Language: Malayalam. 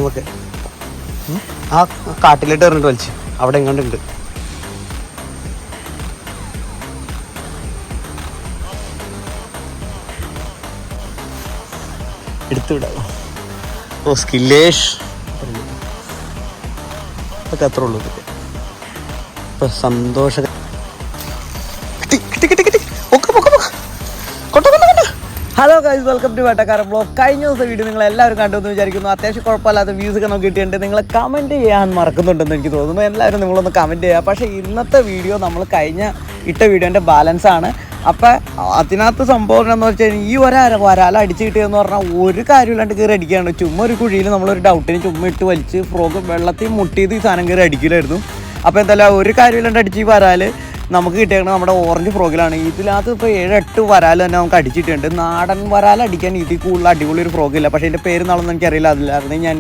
നമുക്ക് ആ കാട്ടിലിട്ട് എറിഞ്ഞിട്ട് വലിച്ച് അവിടെ എങ്ങോട്ടുണ്ട് എടുത്തു വിടാം. ഓ സ്കില്ലേഷ് അതൊക്കെ അത്ര ഉള്ളൂ. ഇപ്പൊ സന്തോഷം. Hello guys, welcome to Vettakkaran blog. കഴിഞ്ഞ ദിവസം വീഡിയോ നിങ്ങൾ എല്ലാവരും കണ്ടെന്ന് വിചാരിക്കുന്നു. അത്യാവശ്യം കുഴപ്പമില്ലാത്ത വ്യൂസ് ഒക്കെ നമുക്ക് കിട്ടിയിട്ടുണ്ട്. നിങ്ങൾ കമൻറ്റ് ചെയ്യാൻ മറക്കുന്നുണ്ടെന്ന് എനിക്ക് തോന്നുന്നു. എല്ലാവരും നിങ്ങളൊന്ന് കമൻറ്റ് ചെയ്യുക. പക്ഷേ ഇന്നത്തെ വീഡിയോ നമ്മൾ കഴിഞ്ഞ ഇട്ട വീഡിയോൻ്റെ ബാലൻസ് ആണ്. അപ്പം അതിനകത്ത് സംഭവം എന്ന് വെച്ച് കഴിഞ്ഞാൽ ഈ വരാല അടിച്ച് കിട്ടിയെന്ന് പറഞ്ഞാൽ ഒരു കാര്യമില്ലാണ്ട് കയറി അടിക്കുകയാണ്. ചുമ്മാ ഒരു കുഴിയിൽ നമ്മളൊരു ഡൗട്ടിന് ചുമ്മാ ഇട്ട് വലിച്ച് ഫ്രോഗ് വെള്ളത്തിൽ മുട്ടിയത് ഈ സാധനം കയറി അടിക്കില്ലായിരുന്നു. അപ്പോൾ എന്തായാലും ഒരു കാര്യമില്ലാണ്ട് അടിച്ച് ഈ വരാൽ നമുക്ക് കിട്ടിയേക്കുന്നത് നമ്മുടെ ഓറഞ്ച് ഫ്രോഗിലാണ്. ഇതിനകത്ത് ഇപ്പോൾ 7-8 വരാൽ തന്നെ നമുക്ക് അടിച്ചിട്ടുണ്ട്. നാടൻ വരാൽ അടിക്കാൻ ഇതിൽ കൂടുതൽ അടിപൊളി ഒരു ഫ്രോഗില്ല. പക്ഷേ എൻ്റെ പേര് നാളൊന്നും എനിക്കറിയില്ല. അതിലായിരുന്നു ഞാൻ